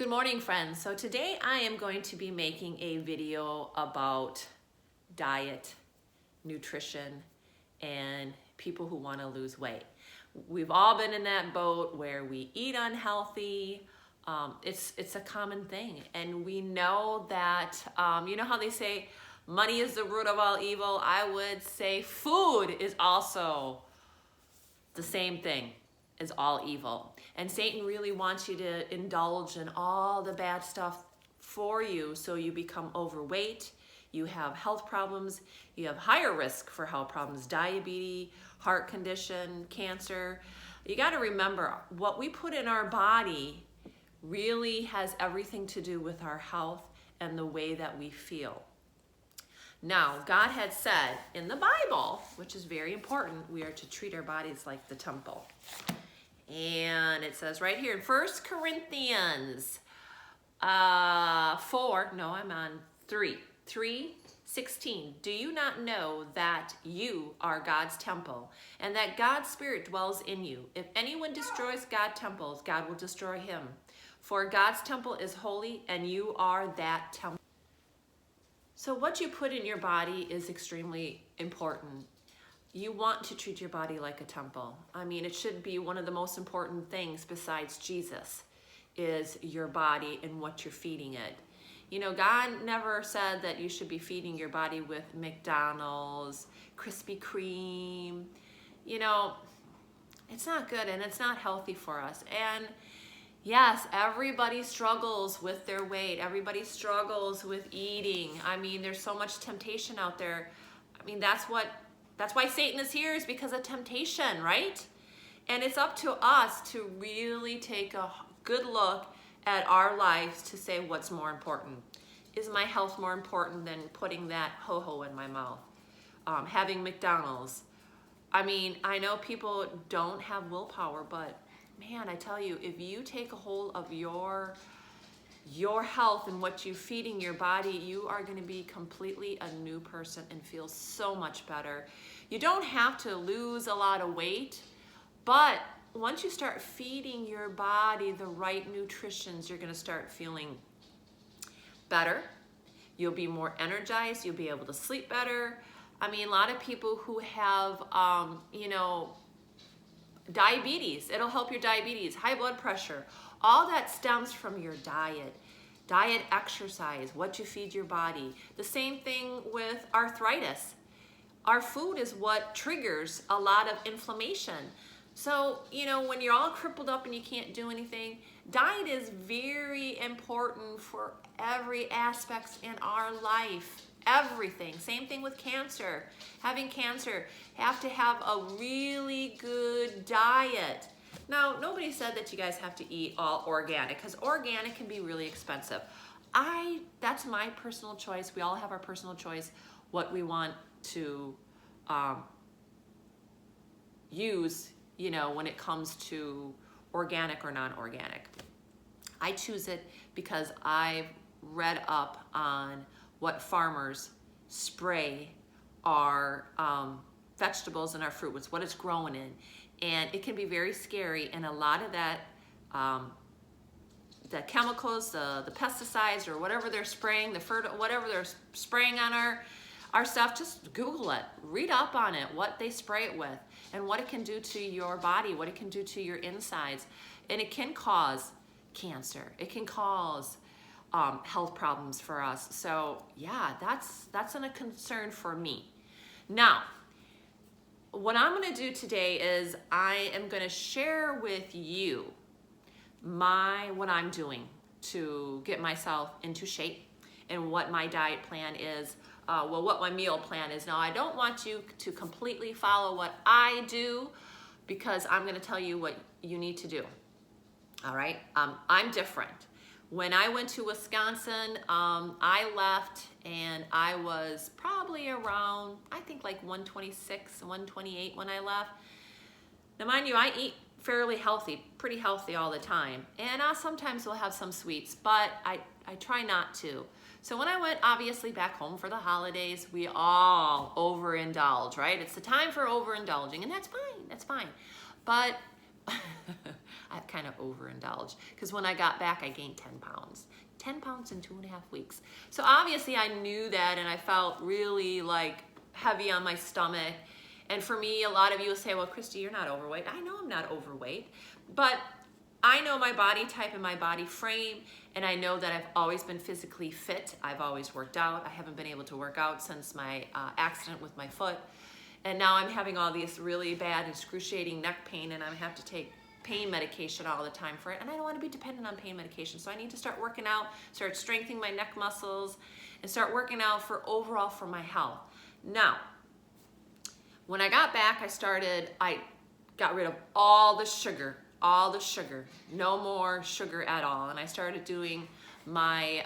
Good morning, friends. So today I am going to be making a video about diet, nutrition, and people who want to lose weight. We've all been in that boat where we eat unhealthy. It's a common thing, and we know that, you know how they say money is the root of all evil? I would say food is also the same thing is all evil. And Satan really wants you to indulge in all the bad stuff for you, so you become overweight, you have health problems, you have higher risk for health problems, diabetes, heart condition, cancer. You got to remember, what we put in our body really has everything to do with our health and the way that we feel. Now, God had said in the Bible, which is very important, we are to treat our bodies like the temple. And it says right here in 1 Corinthians 3:16. Do you not know that you are God's temple and that God's Spirit dwells in you? If anyone destroys God's temples, God will destroy him. For God's temple is holy and you are that temple. So what you put in your body is extremely important. You want to treat your body like a temple. I mean, it should be one of the most important things besides Jesus is your body and what you're feeding it. You know, God never said that you should be feeding your body with McDonald's, Krispy Kreme. You know, it's not good and it's not healthy for us. And yes, everybody struggles with their weight. Everybody struggles with eating. I mean, there's so much temptation out there. I mean, that's why Satan is here, is because of temptation, right? And it's up to us to really take a good look at our lives to say what's more important. Is my health more important than putting that ho-ho in my mouth? Having McDonald's. I mean, I know people don't have willpower, but man, I tell you, if you take a hold of your health and what you're feeding your body, you are going to be completely a new person and feel so much better. You don't have to lose a lot of weight, but once you start feeding your body the right nutritions, you're going to start feeling better. You'll be more energized. You'll be able to sleep better. I mean, a lot of people who have, diabetes, it'll help your diabetes, high blood pressure. All that stems from your diet, exercise, what you feed your body. The same thing with arthritis. Our food is what triggers a lot of inflammation. So, you know, when you're all crippled up and you can't do anything, diet is very important for every aspect in our life. Everything. Same thing with cancer. Having cancer, have to have a really good diet. Now, nobody said that you guys have to eat all organic, because organic can be really expensive. That's my personal choice. We all have our personal choice what we want to use, you know, when it comes to organic or non-organic. I choose it because I've read up on what farmers spray our vegetables and our fruit, what it's growing in. And it can be very scary, and a lot of that, the chemicals, the pesticides, or whatever they're spraying, whatever they're spraying on our stuff, just Google it, read up on it, what they spray it with, and what it can do to your body, what it can do to your insides. And it can cause cancer. It can cause health problems for us. So yeah, that's a concern for me. Now, what I'm going to do today is I am going to share with you what I'm doing to get myself into shape and what my diet plan is, what my meal plan is. Now, I don't want you to completely follow what I do, because I'm going to tell you what you need to do. All right? I'm different. When I went to Wisconsin, I left and I was probably around, I think like 126, 128 when I left. Now mind you, I eat fairly healthy, pretty healthy all the time. And I sometimes will have some sweets, but I try not to. So when I went obviously back home for the holidays, we all overindulge, right? It's the time for overindulging, and that's fine, that's fine. But I kind of overindulge. Because when I got back, I gained 10 pounds. 10 pounds in 2.5 weeks. So obviously I knew that, and I felt really like heavy on my stomach. And for me, a lot of you will say, well, Christy, you're not overweight. I know I'm not overweight, but I know my body type and my body frame, and I know that I've always been physically fit. I've always worked out. I haven't been able to work out since my accident with my foot. And now I'm having all these really bad, excruciating neck pain, and I have to take pain medication all the time for it, and I don't want to be dependent on pain medication. So I need to start working out, start strengthening my neck muscles, and start working out for overall for my health. Now, when I got back, I got rid of all the sugar, no more sugar at all. And I started doing my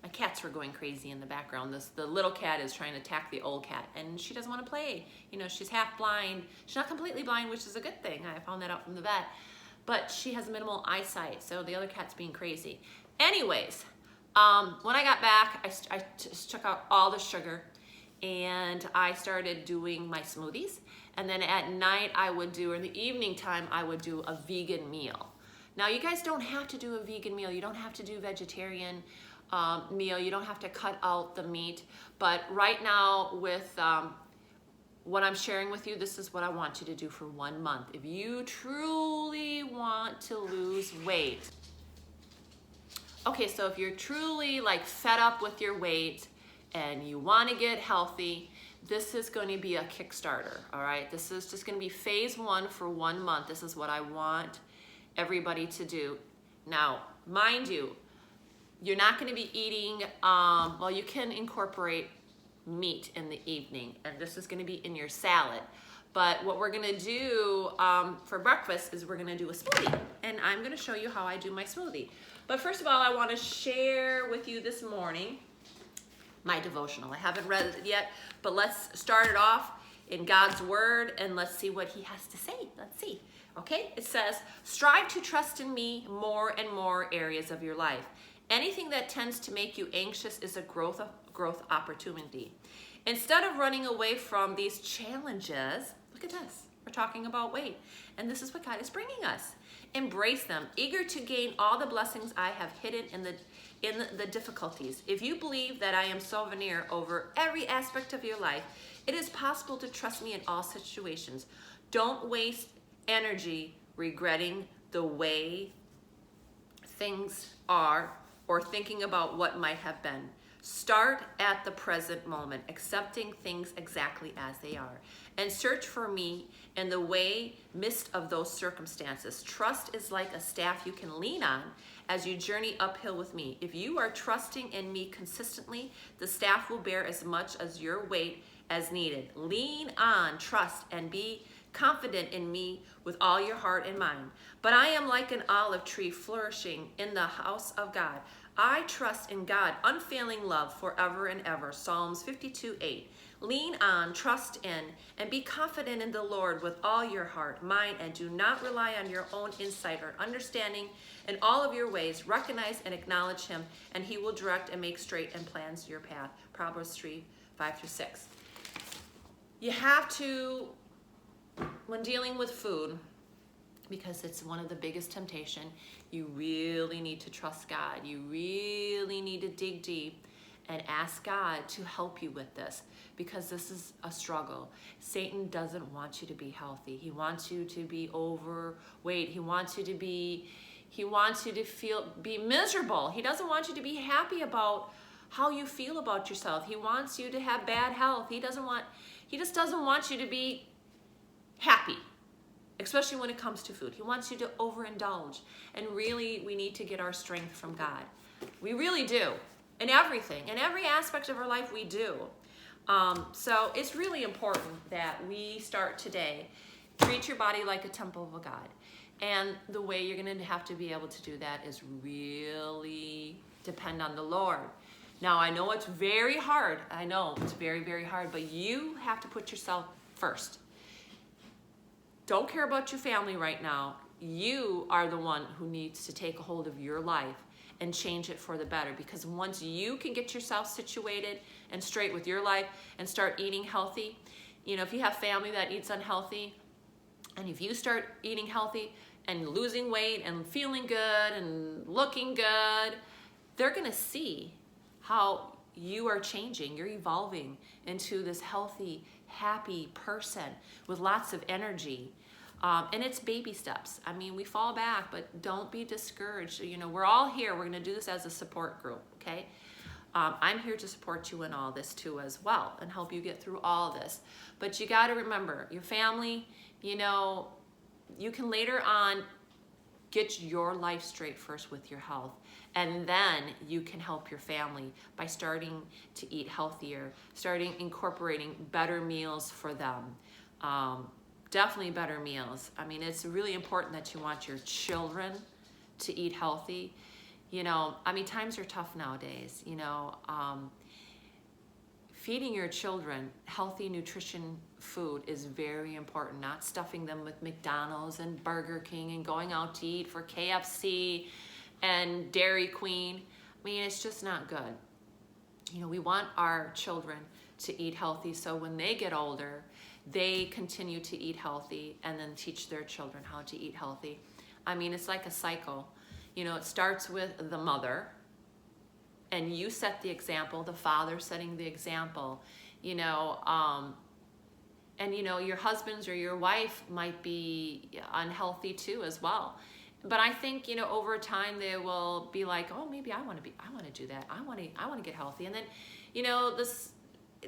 my cats were going crazy in the background. The little cat is trying to attack the old cat, and she doesn't want to play. You know, she's half blind. She's not completely blind, which is a good thing. I found that out from the vet. But she has minimal eyesight, so the other cat's being crazy. Anyways, when I got back, I just took out all the sugar, and I started doing my smoothies. And then at night, or in the evening time, I would do a vegan meal. Now, you guys don't have to do a vegan meal. You don't have to do vegetarian meal. You don't have to cut out the meat. But right now, with what I'm sharing with you, this is what I want you to do for 1 month. If you truly want to lose weight. Okay, so if you're truly like fed up with your weight and you want to get healthy, this is going to be a Kickstarter, all right? This is just going to be phase 1 for 1 month. This is what I want everybody to do. Now, mind you, you're not going to be eating, well, you can incorporate meat in the evening, and this is going to be in your salad. But what we're going to do for breakfast is we're going to do a smoothie, and I'm going to show you how I do my smoothie. But first of all, I want to share with you this morning my devotional. I haven't read it yet, but let's start it off in God's word, and let's see what he has to say. Let's see. Okay, it says, strive to trust in me more and more areas of your life. Anything that tends to make you anxious is a growth opportunity. Instead of running away from these challenges, look at this. We're talking about weight, and this is what God is bringing us. Embrace them, eager to gain all the blessings I have hidden in the difficulties. If you believe that I am sovereign over every aspect of your life, it is possible to trust me in all situations. Don't waste energy regretting the way things are or thinking about what might have been. Start at the present moment, accepting things exactly as they are, and search for me in the midst of those circumstances. Trust is like a staff you can lean on as you journey uphill with me. If you are trusting in me consistently, the staff will bear as much as your weight as needed. Lean on, trust, and be confident in me with all your heart and mind. But I am like an olive tree flourishing in the house of God. I trust in God, unfailing love forever and ever. Psalms 52:8. Lean on, trust in, and be confident in the Lord with all your heart, mind, and do not rely on your own insight or understanding. In all of your ways, recognize and acknowledge him, and he will direct and make straight and plans your path. Proverbs 3:5-6. You have to, when dealing with food, because it's one of the biggest temptation, you really need to trust God. You really need to dig deep and ask God to help you with this, because this is a struggle. Satan doesn't want you to be healthy. He wants you to be overweight. He wants you to be miserable. He doesn't want you to be happy about how you feel about yourself. He wants you to have bad health. He just doesn't want you to be happy, especially when it comes to food. He wants you to overindulge. And really, we need to get our strength from God. We really do. In everything, in every aspect of our life, we do. So it's really important that we start today. Treat your body like a temple of God. And the way you're going to have to be able to do that is really depend on the Lord. Now, I know it's very hard. I know it's very, very hard, but you have to put yourself first. Don't care about your family right now. You are the one who needs to take a hold of your life and change it for the better, because once you can get yourself situated and straight with your life and start eating healthy, you know, if you have family that eats unhealthy, And if you start eating healthy and losing weight and feeling good and looking good, they're gonna see how you are changing. You're evolving into this healthy, happy person with lots of energy. And it's baby steps. I mean, we fall back, but don't be discouraged. You know, we're all here. We're gonna do this as a support group, okay? I'm here to support you in all this too as well and help you get through all this. But you gotta remember, your family, you know, you can later on get your life straight first with your health. And then you can help your family by starting to eat healthier, starting incorporating better meals for them. Definitely better meals. I mean, it's really important that you want your children to eat healthy. You know, I mean, times are tough nowadays, you know. Feeding your children healthy nutrition food is very important, not stuffing them with McDonald's and Burger King and going out to eat for KFC and Dairy Queen. I mean, it's just not good. You know, we want our children to eat healthy so when they get older, they continue to eat healthy and then teach their children how to eat healthy. I mean, it's like a cycle. You know, it starts with the mother, and you set the example, the father setting the example, you know, and you know, your husbands or your wife might be unhealthy too as well. But I think, you know, over time they will be like, oh, maybe I want to do that. I want to get healthy. And then, you know, this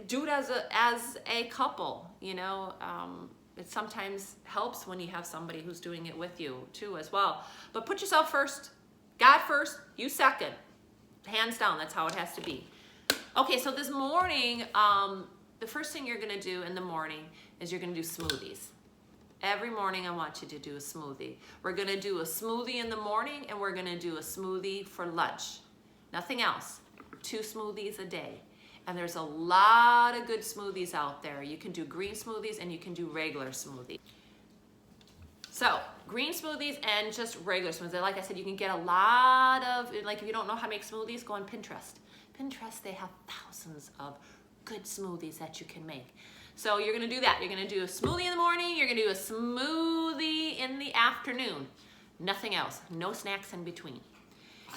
do it as a couple, you know. It sometimes helps when you have somebody who's doing it with you too as well. But put yourself first, God first, you second. Hands down, that's how it has to be. Okay, so this morning, the first thing you're gonna do in the morning is you're gonna do smoothies. Every morning I want you to do a smoothie. We're gonna do a smoothie in the morning and we're gonna do a smoothie for lunch. Nothing else. 2 smoothies a day. And there's a lot of good smoothies out there. You can do green smoothies and you can do regular smoothies. So, green smoothies and just regular smoothies. Like I said, you can get a lot of, like if you don't know how to make smoothies, go on Pinterest. Pinterest, they have thousands of good smoothies that you can make. So you're gonna do that. You're gonna do a smoothie in the morning, you're gonna do a smoothie in the afternoon. Nothing else, no snacks in between.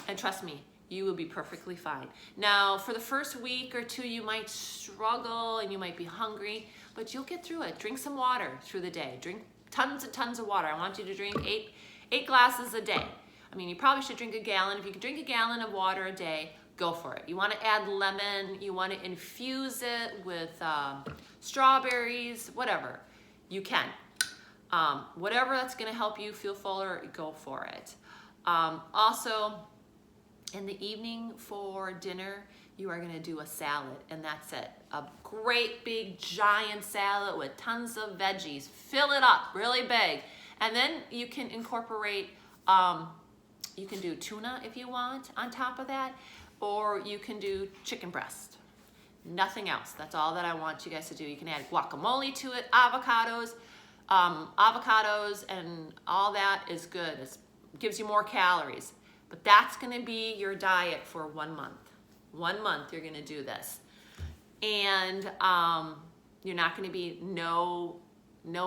And trust me, you will be perfectly fine. Now, for the first week or 2, you might struggle and you might be hungry, but you'll get through it. Drink some water through the day. Drink tons and tons of water. I want you to drink 8 glasses a day. I mean, you probably should drink a gallon. If you can drink a gallon of water a day, go for it. You want to add lemon, you want to infuse it with strawberries, whatever. You can. Whatever that's going to help you feel fuller, go for it. Also, in the evening for dinner, you are going to do a salad, and that's it. A great big giant salad with tons of veggies. Fill it up really big. And then you can incorporate, you can do tuna if you want on top of that, or you can do chicken breast. Nothing else. That's all that I want you guys to do. You can add guacamole to it, avocados, and all that is good. It gives you more calories. But that's going to be your diet for 1 month. 1 month you're going to do this. And you're not going to be no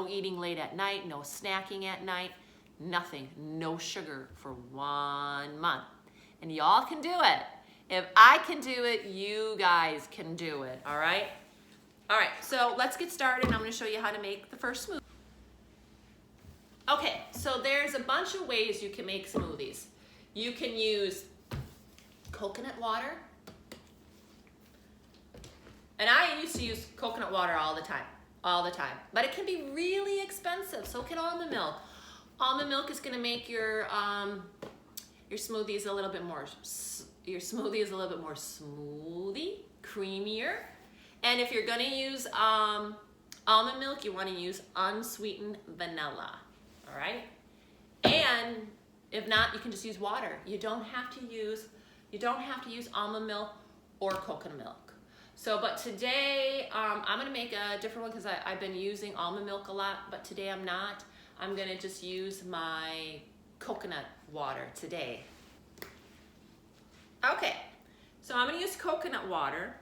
eating late at night, no snacking at night, nothing, no sugar for 1 month. And y'all can do it. If I can do it, you guys can do it, all right? All right, so let's get started. I'm going to show you how to make the first smoothie. Okay, so there's a bunch of ways you can make smoothies. You can use coconut water. And I used to use coconut water all the time. But it can be really expensive, so can almond milk. Almond milk is gonna make your smoothies a little bit more, smoothie, creamier. And if you're gonna use almond milk, you wanna use unsweetened vanilla, all right? And if not, you can just use water. You don't have to use almond milk or coconut milk. So, but today I'm gonna make a different one because I've been using almond milk a lot, but today I'm not. I'm gonna just use my coconut water today. Okay, so I'm gonna use coconut water,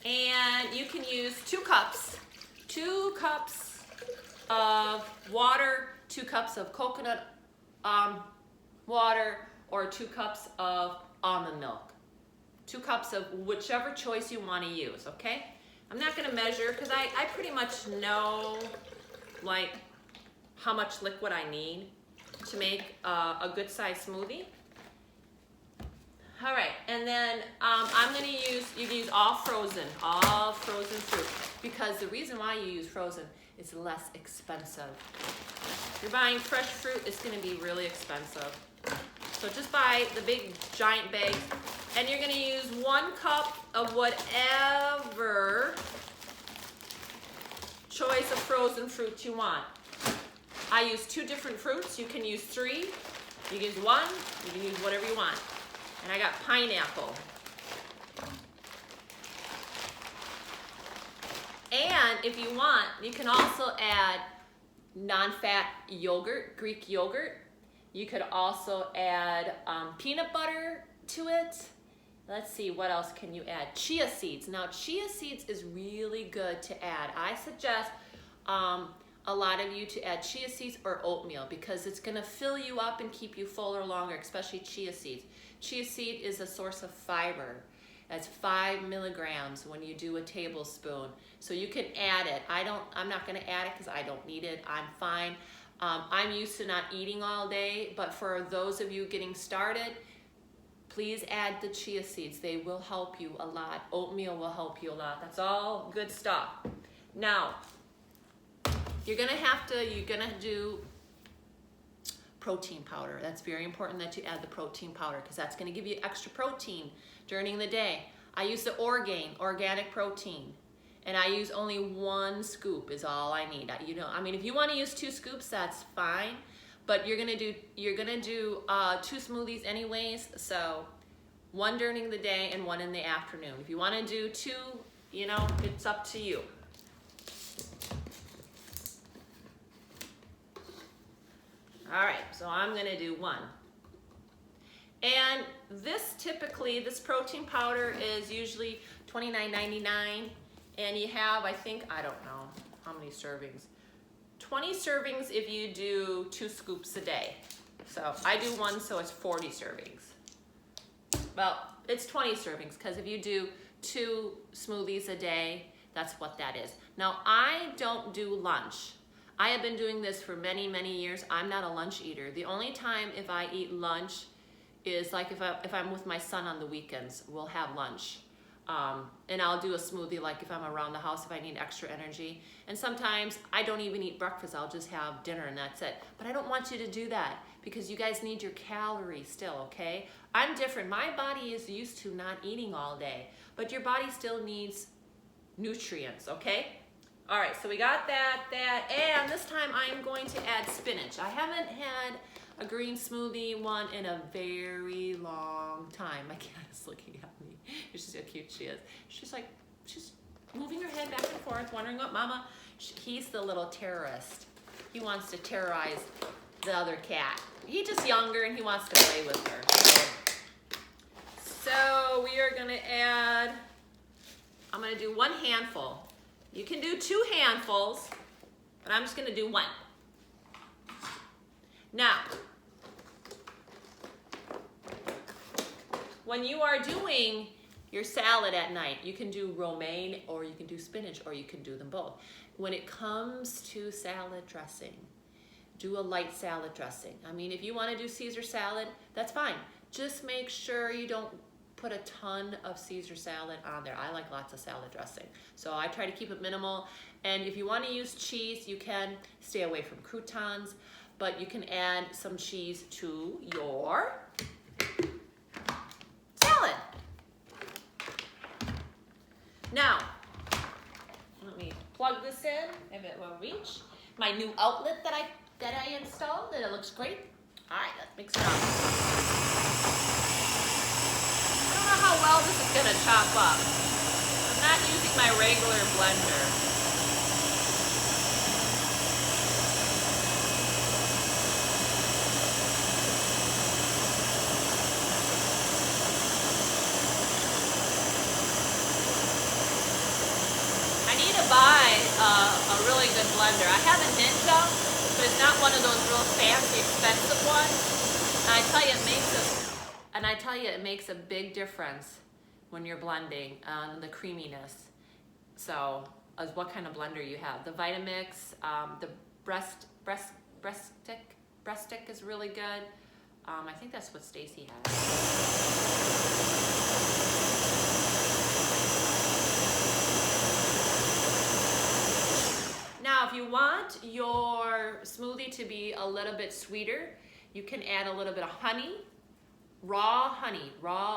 and you can use 2 cups of water, 2 cups of coconut water, or 2 cups of almond milk. 2 cups of whichever choice you want to use, okay? I'm not going to measure because I pretty much know like how much liquid I need to make a good size smoothie. All right, and then I'm going to use, you can use all frozen fruit, because the reason why you use frozen is less expensive. If you're buying fresh fruit, it's going to be really expensive. So just buy the big giant bags, and you're going to use 1 cup of whatever choice of frozen fruit you want. I use 2 different fruits. You can use 3, you can use 1, you can use whatever you want. And I got pineapple. And if you want, you can also add non-fat yogurt, Greek yogurt. You could also add peanut butter to it. Let's see, what else can you add? Chia seeds. Now, chia seeds is really good to add. I suggest a lot of you to add chia seeds or oatmeal, because it's going to fill you up and keep you fuller longer, especially chia seeds. Chia seed is a source of fiber. That's 5 milligrams when you do a tablespoon. So you can add it. I'm not going to add it because I don't need it. I'm fine. I'm used to not eating all day, but for those of you getting started, please add the chia seeds. They will help you a lot. Oatmeal will help you a lot. That's all good stuff. Now, you're gonna do protein powder. That's very important that you add the protein powder, because that's gonna give you extra protein during the day. I use the Orgain, organic protein, and I use only 1 scoop is all I need. I mean, if you wanna use 2 scoops, that's fine, but you're gonna do 2 smoothies anyways, so 1 during the day and 1 in the afternoon. If you wanna do 2, it's up to you. All right, so I'm gonna do 1. And this protein powder is usually $29.99, and you have, I don't know how many servings. 20 servings if you do 2 scoops a day. So I do 1, so it's 40 servings. Well, it's 20 servings, because if you do 2 smoothies a day, that's what that is. Now, I don't do lunch. I have been doing this for many, many years. I'm not a lunch eater. The only time if I eat lunch is like if I'm with my son on the weekends, we'll have lunch. And I'll do a smoothie like if I'm around the house, if I need extra energy. And sometimes I don't even eat breakfast. I'll just have dinner and that's it. But I don't want you to do that, because you guys need your calories still, okay? I'm different. My body is used to not eating all day, but your body still needs nutrients, okay? All right, so we got that, and this time I'm going to add spinach. I haven't had a green smoothie one in a very long time. My cat is looking at me. She's so cute she is. She's moving her head back and forth, wondering what mama. He's the little terrorist. He wants to terrorize the other cat. He's just younger and he wants to play with her. So we are gonna add, I'm gonna do 1 handful. You can do 2 handfuls, but I'm just gonna do 1. Now, when you are doing your salad at night, you can do romaine, or you can do spinach, or you can do them both. When it comes to salad dressing, do a light salad dressing. I mean, if you wanna do Caesar salad, that's fine. Just make sure you don't put a ton of Caesar salad on there. I like lots of salad dressing. So I try to keep it minimal. And if you want to use cheese, you can stay away from croutons, but you can add some cheese to your salad. Now, let me plug this in if it will reach. My new outlet that I installed, and it looks great. All right, let's mix it up. I don't know how well this is gonna chop up. I'm not using my regular blender. I need to buy a really good blender. I have a Ninja, but it's not one of those real fancy, expensive ones. And I tell you, it makes a big difference when you're blending the creaminess. So, what kind of blender you have? The Vitamix, the breast stick is really good. I think that's what Stacy has. Now, if you want your smoothie to be a little bit sweeter, you can add a little bit of honey, raw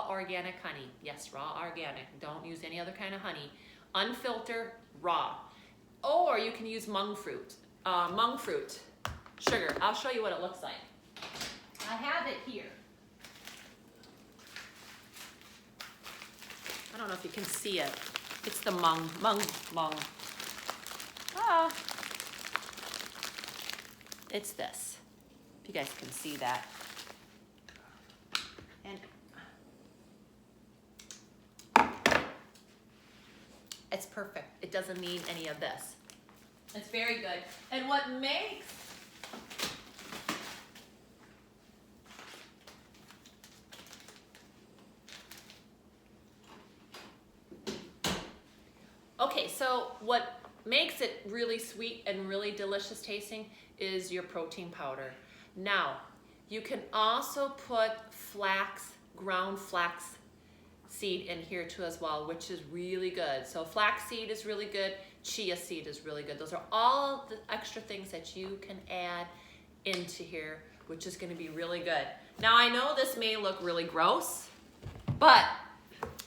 organic honey. Yes, raw organic. Don't use any other kind of honey. Unfiltered, raw. Or you can use monk fruit sugar. I'll show you what it looks like. I have it here. I don't know if you can see it. It's the mung. Ah. It's this. If you guys can see that. And it's perfect. It doesn't need any of this. It's very good. And what makes so what makes it really sweet and really delicious tasting is your protein powder. Now, you can also put ground flax seed in here too as well, which is really good. So flax seed is really good, chia seed is really good. Those are all the extra things that you can add into here, which is gonna be really good. Now I know this may look really gross, but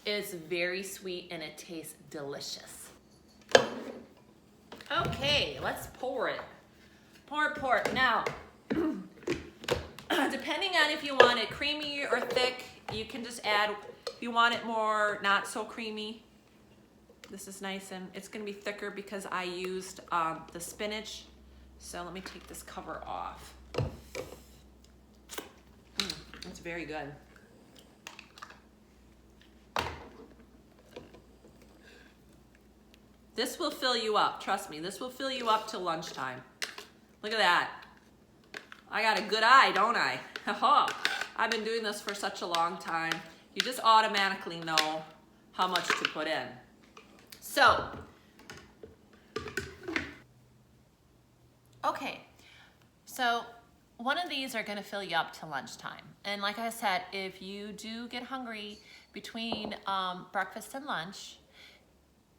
it's very sweet and it tastes delicious. Okay, let's pour it. Pour it. Now, depending on if you want it creamy or thick, you can just add, if you want it more not so creamy, this is nice and it's gonna be thicker because I used the spinach. So let me take this cover off. It's very good. This will fill you up, trust me. This will fill you up till lunchtime. Look at that. I got a good eye, don't I? I've been doing this for such a long time. You just automatically know how much to put in. So, okay. So, one of these are gonna fill you up till lunchtime. And like I said, if you do get hungry between breakfast and lunch,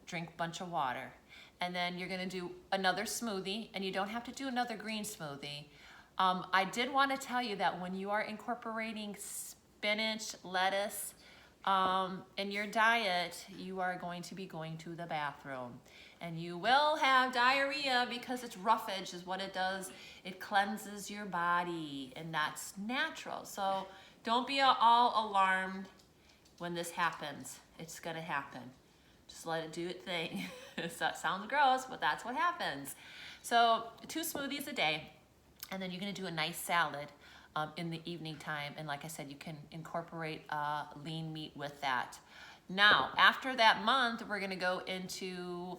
drink a bunch of water. And then you're gonna do another smoothie, and you don't have to do another green smoothie. I did wanna tell you that when you are incorporating spinach, lettuce in your diet, you are going to be going to the bathroom. And you will have diarrhea because it's roughage is what it does. It cleanses your body, and that's natural. So don't be all alarmed when this happens. It's gonna happen. Just let it do its thing. That sounds gross, but that's what happens. So 2 smoothies a day, and then you're gonna do a nice salad in the evening time. And like I said, you can incorporate lean meat with that. Now, after that month, we're gonna go into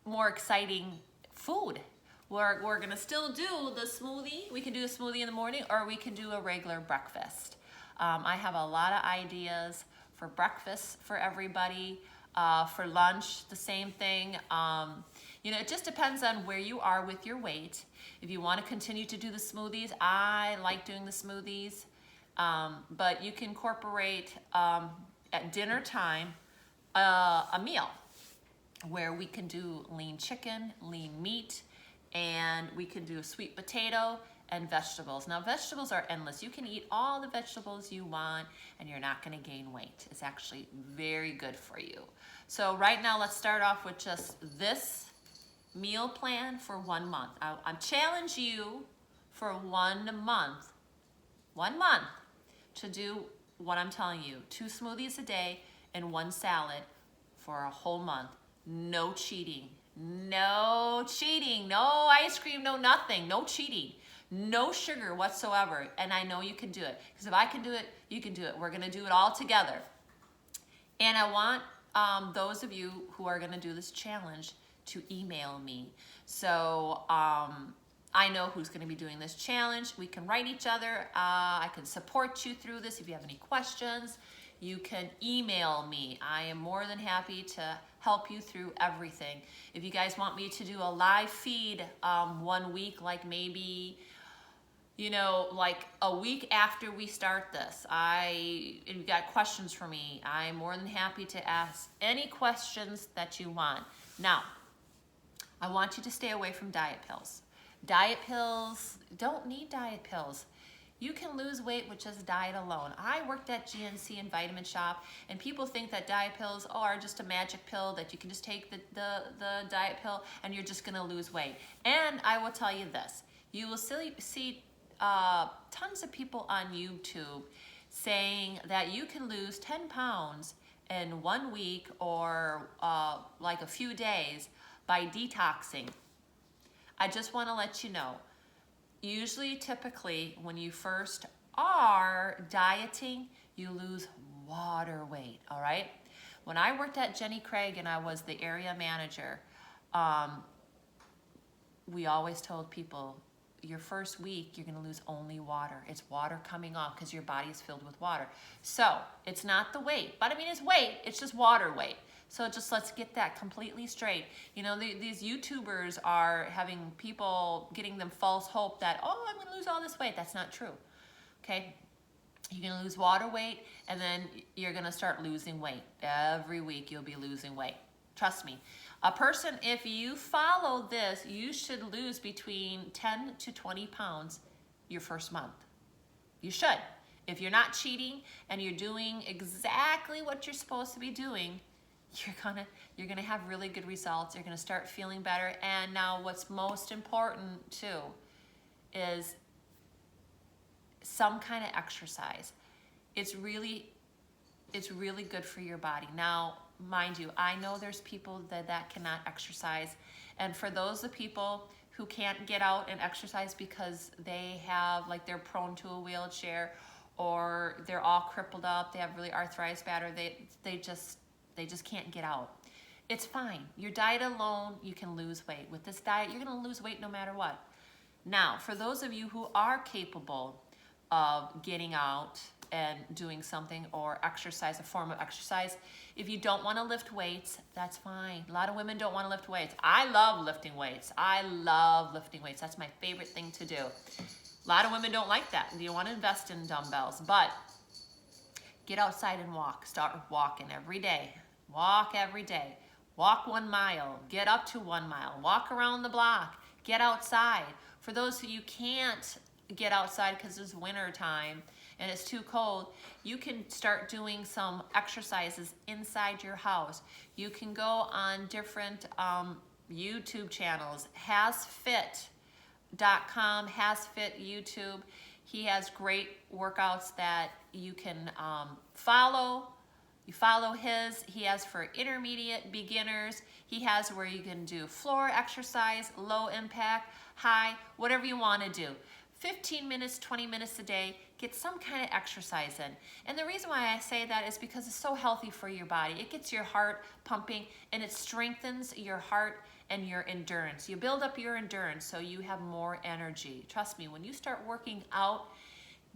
more exciting food. We're gonna still do the smoothie. We can do a smoothie in the morning, or we can do a regular breakfast. I have a lot of ideas for breakfast for everybody. For lunch, the same thing. You know, it just depends on where you are with your weight. If you want to continue to do the smoothies, I like doing the smoothies, but you can incorporate at dinner time a meal where we can do lean chicken, lean meat, and we can do a sweet potato and vegetables. Now, vegetables are endless. You can eat all the vegetables you want, and you're not gonna gain weight. It's actually very good for you. So right now, let's start off with just this meal plan for 1 month. I challenge you for 1 month, to do what I'm telling you. 2 smoothies a day and 1 salad for a whole month. No cheating, no ice cream, no nothing, no cheating. No sugar whatsoever, and I know you can do it. Because if I can do it, you can do it. We're gonna do it all together. And I want those of you who are gonna do this challenge to email me. So I know who's going to be doing this challenge. We can write each other. I can support you through this. If you have any questions, you can email me. I am more than happy to help you through everything. If you guys want me to do a live feed 1 week, like maybe, you know, like a week after we start this, if you've got questions for me, I'm more than happy to ask any questions that you want. Now, I want you to stay away from diet pills. Diet pills, don't need diet pills. You can lose weight with just diet alone. I worked at GNC and Vitamin Shop, and people think that diet pills are just a magic pill, that you can just take the diet pill and you're just gonna lose weight. And I will tell you this, you will see tons of people on YouTube saying that you can lose 10 pounds in 1 week or like a few days by detoxing. I just want to let you know, usually, typically, when you first are dieting, you lose water weight, all right? When I worked at Jenny Craig and I was the area manager, we always told people, your first week, you're gonna lose only water. It's water coming off because your body is filled with water. So, it's not the weight, but I mean, it's weight, it's just water weight. So just let's get that completely straight. You know, these YouTubers are having people, getting them false hope that, oh, I'm gonna lose all this weight. That's not true, okay? You're gonna lose water weight, and then you're gonna start losing weight. Every week you'll be losing weight. Trust me. A person, if you follow this, you should lose between 10 to 20 pounds your first month. You should. If you're not cheating and you're doing exactly what you're supposed to be doing, you're gonna have really good results. You're gonna start feeling better. And now what's most important too is some kind of exercise. It's really good for your body. Now, mind you, I know there's people that cannot exercise. And for those of people who can't get out and exercise because they have, like, they're prone to a wheelchair, or they're all crippled up, they have really arthritis bad, or they just can't get out. It's fine. Your diet alone, you can lose weight. With this diet, you're gonna lose weight no matter what. Now, for those of you who are capable of getting out and doing something, or exercise, a form of exercise, if you don't wanna lift weights, that's fine. A lot of women don't wanna lift weights. I love lifting weights. I love lifting weights. That's my favorite thing to do. A lot of women don't like that. You wanna invest in dumbbells, but get outside and walk. Start walking every day. Walk every day. Walk 1 mile. Get up to 1 mile. Walk around the block. Get outside. For those who you can't get outside because it's winter time and it's too cold, you can start doing some exercises inside your house. You can go on different YouTube channels. HasFit.com, HasFit YouTube. He has great workouts that you can follow. You follow his. He has for intermediate, beginners. He has where you can do floor exercise, low impact, high, whatever you want to do. 15 minutes, 20 minutes a day, get some kind of exercise in. And the reason why I say that is because it's so healthy for your body. It gets your heart pumping, and it strengthens your heart and your endurance. You build up your endurance so you have more energy. Trust me, when you start working out,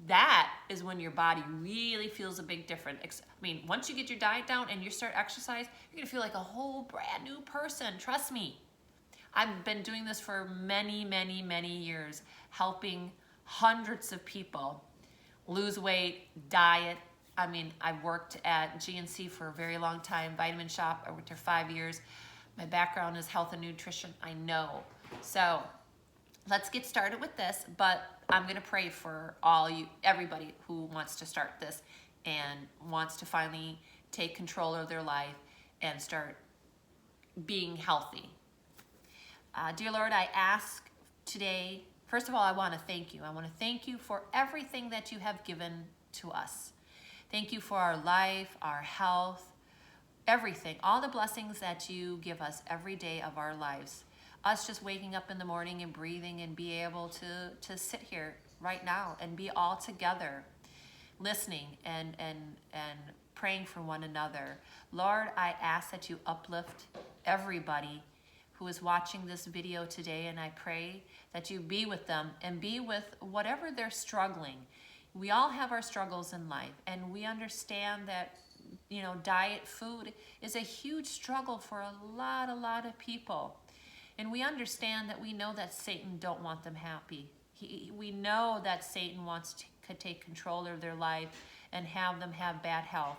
that is when your body really feels a big difference. I mean, once you get your diet down and you start exercise, you're gonna feel like a whole brand new person. Trust me. I've been doing this for many, many, many years, helping hundreds of people lose weight, diet. I mean, I worked at GNC for a very long time, Vitamin Shop. I worked there 5 years. My background is health and nutrition, I know. So let's get started with this, but I'm gonna pray for everybody who wants to start this and wants to finally take control of their life and start being healthy. Dear Lord, I ask today, first of all, I want to thank you. I want to thank you for everything that you have given to us. Thank you for our life, our health, everything, all the blessings that you give us every day of our lives. Us just waking up in the morning and breathing and be able to sit here right now and be all together, listening and praying for one another. Lord, I ask that you uplift everybody who is watching this video today, and I pray that you be with them and be with whatever they're struggling. We all have our struggles in life, and we understand that, you know, diet food is a huge struggle for a lot of people. And we understand that we know that Satan don't want them happy. We know that Satan wants to take control of their life and have them have bad health.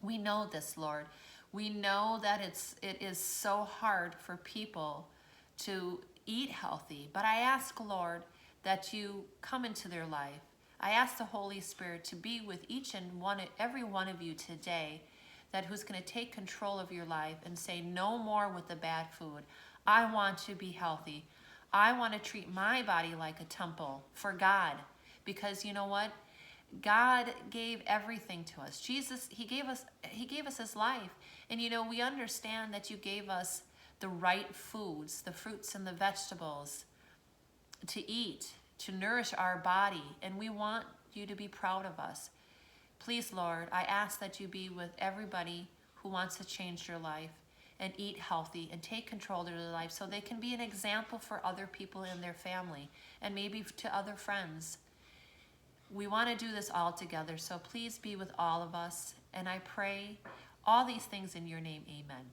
We know this, Lord. We know that it is so hard for people to eat healthy. But I ask, Lord, that you come into their life. I ask the Holy Spirit to be with each and every one of you today, that who's going to take control of your life and say no more with the bad food. I want to be healthy. I want to treat my body like a temple for God, because you know what? God gave everything to us. Jesus, he gave us his life. And you know, we understand that you gave us the right foods, the fruits and the vegetables to eat, to nourish our body. And we want you to be proud of us. Please, Lord, I ask that you be with everybody who wants to change their life and eat healthy and take control of their life, so they can be an example for other people in their family and maybe to other friends. We want to do this all together, so please be with all of us. And I pray all these things in your name. Amen.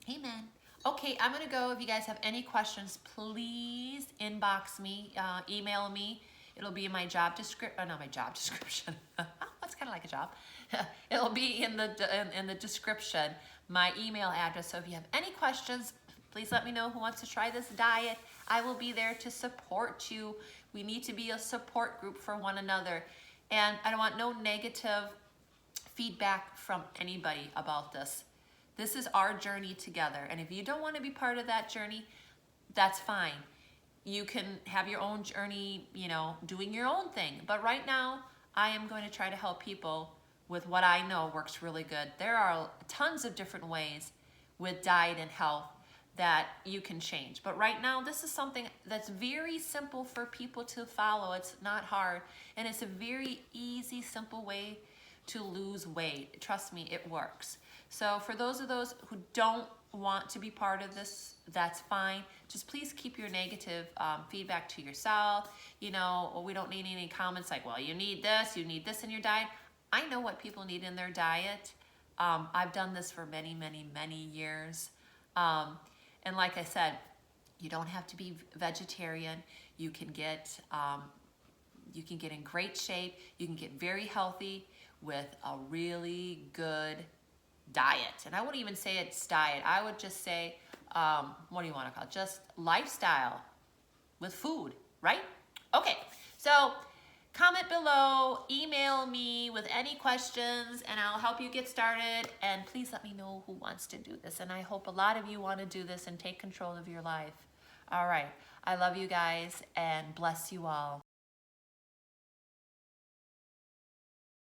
Amen. Okay, I'm going to go. If you guys have any questions, please inbox me, email me. It'll be in my job description. Not my job description. That's kind of like a job. It'll be in the description, my email address. So if you have any questions, please let me know. Who wants to try this diet? I will be there to support you. We need to be a support group for one another. And I don't want no negative feedback from anybody about this. This is our journey together. And if you don't want to be part of that journey, that's fine. You can have your own journey, you know, doing your own thing. But right now, I am going to try to help people with what I know works really good. There are tons of different ways with diet and health that you can change. But right now, this is something that's very simple for people to follow. It's not hard. And it's a very easy, simple way to lose weight. Trust me, it works. So for those who don't want to be part of this, that's fine. Just please keep your negative feedback to yourself. You know, we don't need any comments like, well, you need this in your diet. I know what people need in their diet. I've done this for many years. And like I said, you don't have to be vegetarian. You can get in great shape. You can get very healthy with a really good diet. And I wouldn't even say it's diet. I would just say, what do you want to call it? Just lifestyle with food, right? Okay, so comment below, email me with any questions, and I'll help you get started. And please let me know who wants to do this. And I hope a lot of you want to do this and take control of your life. All right, I love you guys and bless you all.